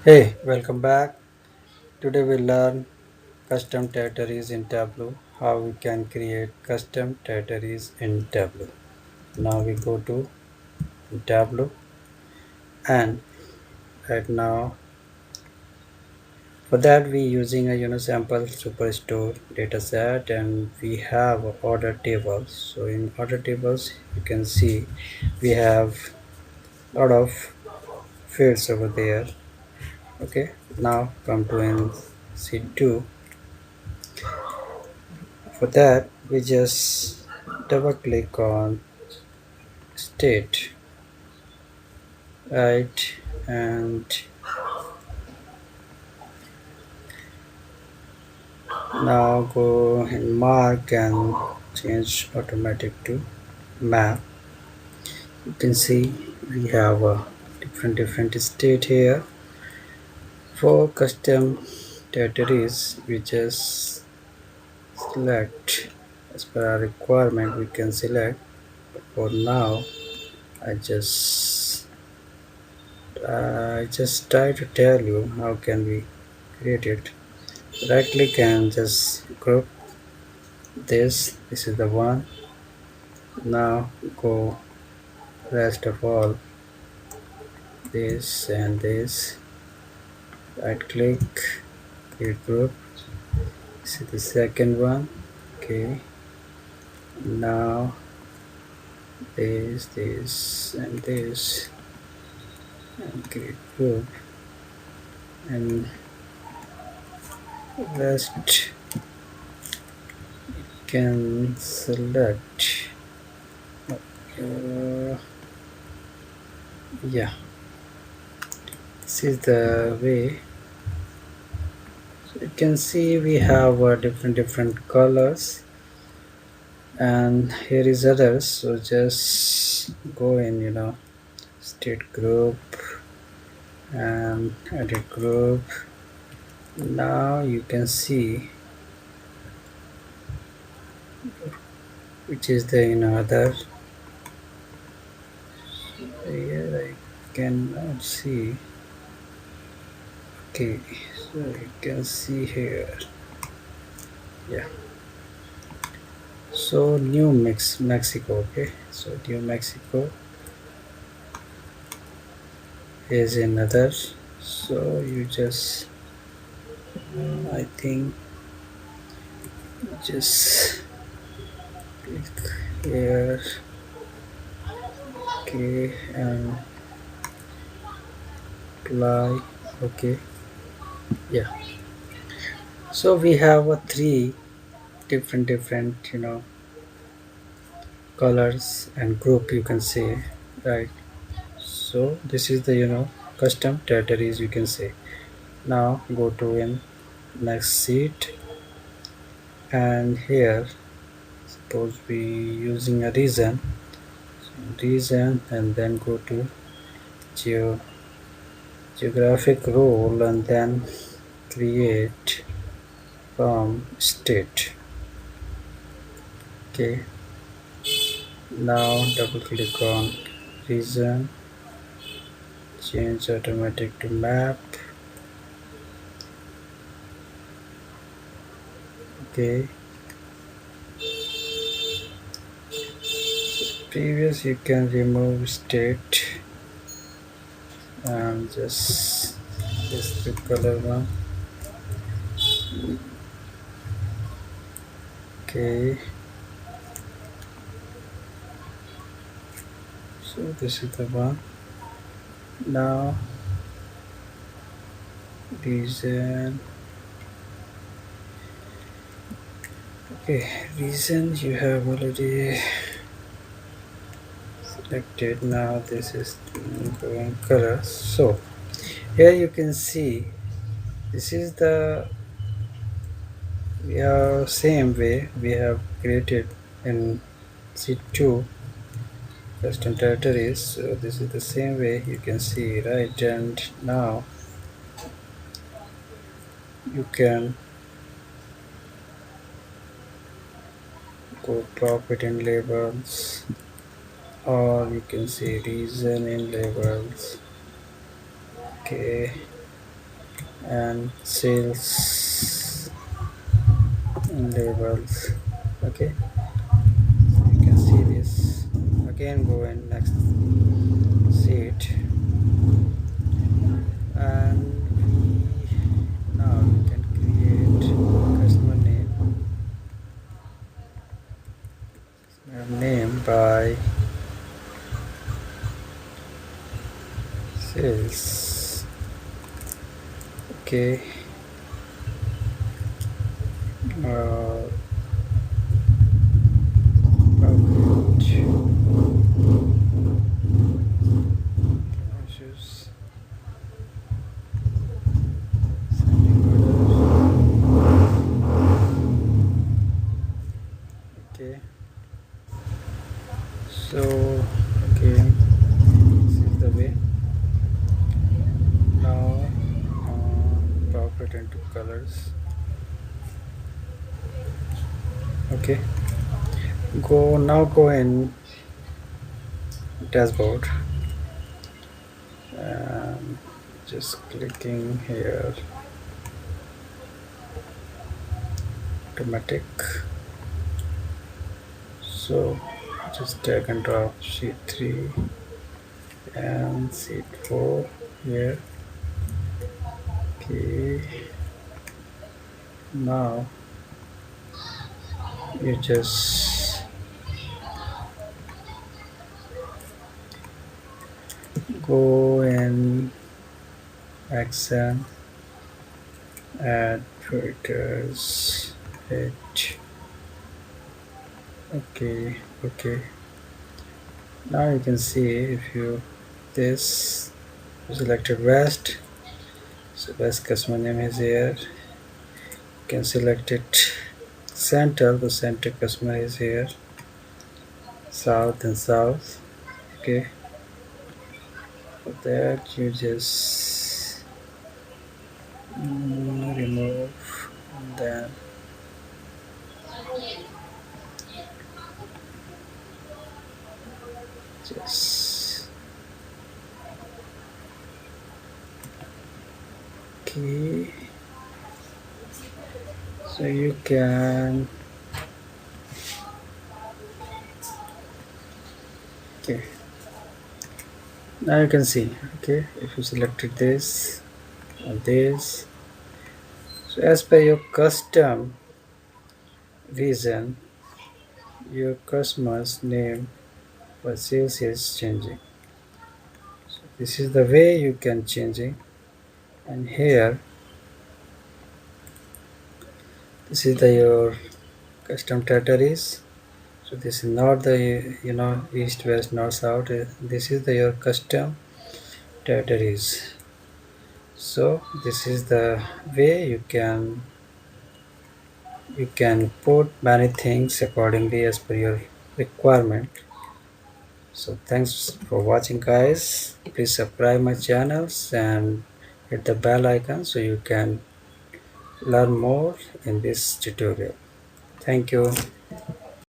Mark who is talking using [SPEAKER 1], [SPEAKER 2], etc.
[SPEAKER 1] Hey, welcome back. Today we learn custom territories in Tableau, how we can create custom territories in Tableau. Now we go to Tableau and right now for that we using a sample superstore dataset and we have order tables. So in order tables you can see we have a lot of fields over there. Okay, now come to in C2. For that, we just double click on state, right? And now go and mark and change automatic to map. You can see we have a different state here. For custom territories, we just select as per our requirement. We can select. For now, I just I just try to tell you how can we create it. Right click and just group this is the one. Now go rest of all this and this, right click, create group. This is the second one. Okay, now this and this and create group and rest can select. uh, yeah, this is the way. So you can see we have different colors and here is others. So just go in state group and edit group. Now you can see which is the other. Here I cannot see. Okay, so you can see here. Yeah, so Mexico. Okay, so New Mexico is another. So you just I think just click here. Okay, and apply. Okay, yeah. So we have three different colors and group, you can say, right? So this is the custom territories, you can say. Now go to in next sheet and here suppose we using a region and then go to geo geographic role and then create from state. Okay, now double click on region, change automatic to map. Okay, previous you can remove state and just the color one. Okay, so this is the one. Now reason. Okay, reason you have already selected. Now this is going color. So here you can see this is the we have same way we have created in C2 custom territories. So this is the same way you can see, right? And now you can go drop it in labels or you can see reason in labels. Okay, and sales labels. Okay, you can see this. Again, go in next sheet, and we now we can create customer name by sales. Okay, uh, profit issues, sending order. Okay, so again, this is the way. Now drop it into colors. Okay, go in dashboard and just clicking here automatic. So just drag and drop sheet 3 and sheet 4 here. Okay, now you just go in action, add filters, H. Okay, now you can see if you this selected west, so west customer name is here. You can select it center, the center customer is here, south and south. Okay, for that you just remove, and then just okay, so you can okay, now you can see. Okay, if you selected this and this, so as per your custom region, your customer's name for sales is changing. So this is the way you can change it. And here, this is the your custom territories. So this is not the east, west, north, south. This is the your custom territories. So this is the way you can put many things accordingly as per your requirement. So thanks for watching, guys. Please subscribe my channels and hit the bell icon so you can learn more in this tutorial. Thank you.